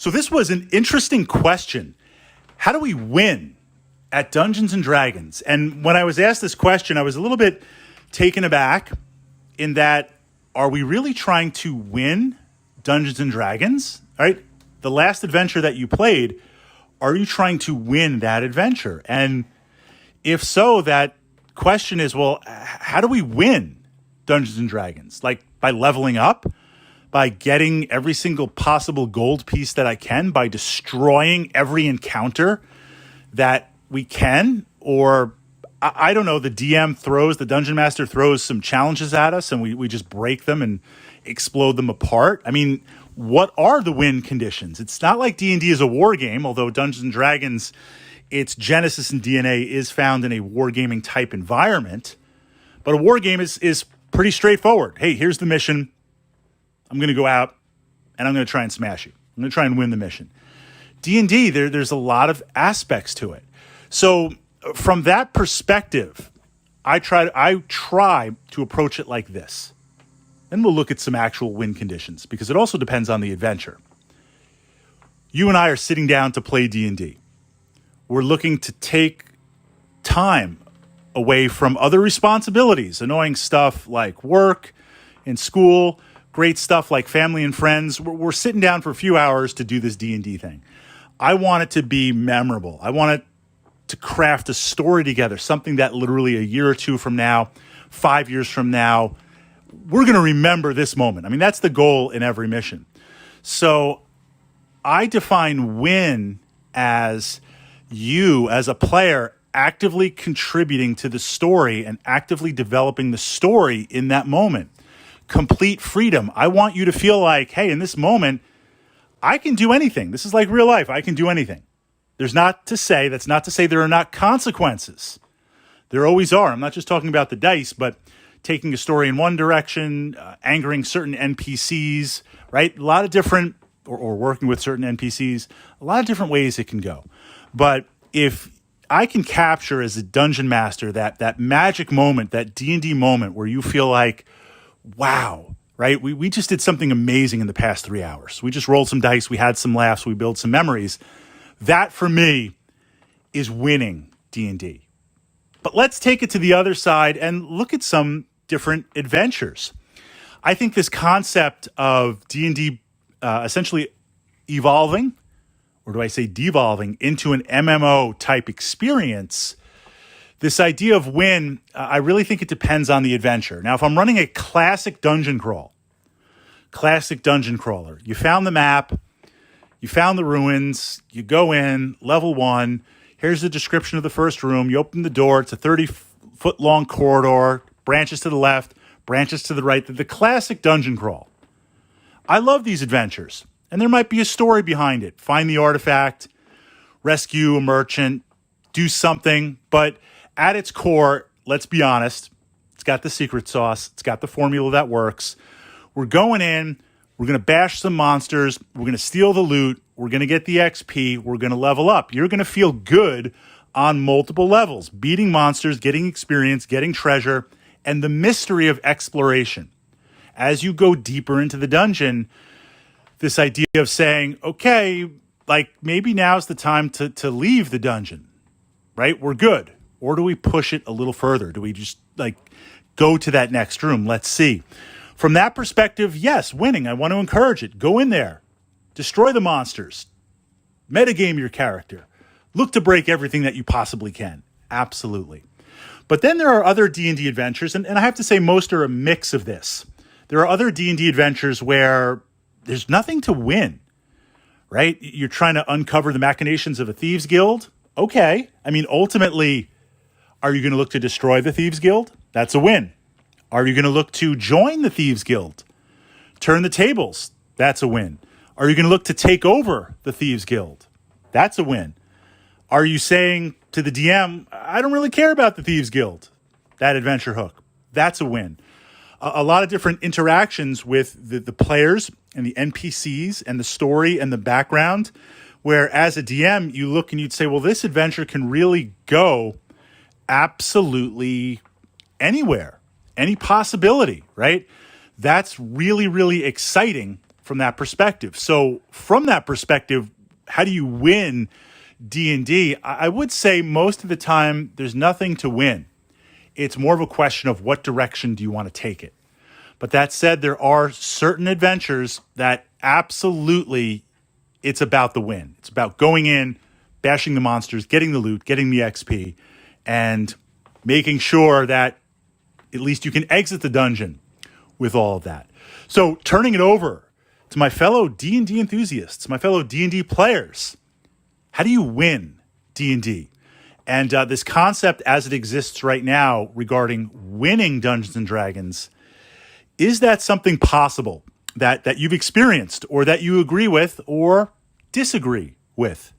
So this was an interesting question. How do we win at Dungeons and Dragons? And when I was asked this question, I was a little bit taken aback in that, are we really trying to win Dungeons and Dragons? All right? The last adventure that you played, are you trying to win that adventure? And if so, that question is, well, how do we win Dungeons and Dragons? Like by leveling up? By getting every single possible gold piece that I can, by destroying every encounter that we can, or I don't know, the Dungeon Master throws some challenges at us and we just break them and explode them apart. I mean, what are the win conditions? It's not like D&D is a war game, although Dungeons and Dragons, its genesis and DNA is found in a wargaming type environment. But a war game is pretty straightforward. Hey, here's the mission. I'm going to go out and I'm going to try and smash you. I'm going to try and win the mission. D&D, there's a lot of aspects to it. So from that perspective, I try to approach it like this. Then we'll look at some actual win conditions because it also depends on the adventure. You and I are sitting down to play D&D. We're looking to take time away from other responsibilities, annoying stuff like work and school, great stuff like family and friends. We're sitting down for a few hours to do this D&D thing. I want it to be memorable. I want it to craft a story together, something that literally a year or two from now, 5 years from now, we're going to remember this moment. I mean, that's the goal in every mission. So I define win as you, as a player, actively contributing to the story and actively developing the story in that moment. Complete freedom. I want you to feel like, hey, in this moment, I can do anything. This is like real life. I can do anything. That's not to say there are not consequences. There always are. I'm not just talking about the dice, but taking a story in one direction, angering certain NPCs, right? A lot of different, or working with certain NPCs, a lot of different ways it can go. But if I can capture as a dungeon master that magic moment, that D&D moment where you feel like, wow, right? We just did something amazing in the past 3 hours. We just rolled some dice. We had some laughs. We built some memories. That, for me, is winning D&D. But let's take it to the other side and look at some different adventures. I think this concept of D&D essentially evolving, or do I say devolving, into an MMO type experience, this idea of win, I really think it depends on the adventure. Now, if I'm running a classic dungeon crawler, you found the map, you found the ruins, you go in, level 1, here's the description of the first room, you open the door, it's a 30-foot long corridor, branches to the left, branches to the right, the classic dungeon crawl. I love these adventures, and there might be a story behind it. Find the artifact, rescue a merchant, do something, but at its core, let's be honest, it's got the secret sauce. It's got the formula that works. We're going in. We're going to bash some monsters. We're going to steal the loot. We're going to get the XP. We're going to level up. You're going to feel good on multiple levels, beating monsters, getting experience, getting treasure, and the mystery of exploration. As you go deeper into the dungeon, this idea of saying, okay, like maybe now's the time to leave the dungeon, right? We're good. Or do we push it a little further? Do we just like go to that next room? Let's see. From that perspective, yes, winning. I want to encourage it. Go in there. Destroy the monsters. Metagame your character. Look to break everything that you possibly can. Absolutely. But then there are other D&D adventures, and I have to say most are a mix of this. There are other D&D adventures where there's nothing to win, right? You're trying to uncover the machinations of a thieves guild. Okay. I mean, ultimately, are you going to look to destroy the Thieves Guild? That's a win. Are you going to look to join the Thieves Guild? Turn the tables? That's a win. Are you going to look to take over the Thieves Guild? That's a win. Are you saying to the DM, I don't really care about the Thieves Guild? That adventure hook. That's a win. A lot of different interactions with the players and the NPCs and the story and the background, where as a DM, you look and you'd say, well, this adventure can really go absolutely anywhere, any possibility, right? That's really, really exciting from that perspective. So from that perspective, how do you win D&D? I would say most of the time there's nothing to win. It's more of a question of what direction do you want to take it. But that said, there are certain adventures that absolutely it's about the win. It's about going in, bashing the monsters, getting the loot, getting the XP, and making sure that at least you can exit the dungeon with all of that. So turning it over to my fellow D&D enthusiasts, my fellow D&D players, how do you win D&D? And this concept as it exists right now regarding winning Dungeons & Dragons, is that something possible that you've experienced or that you agree with or disagree with?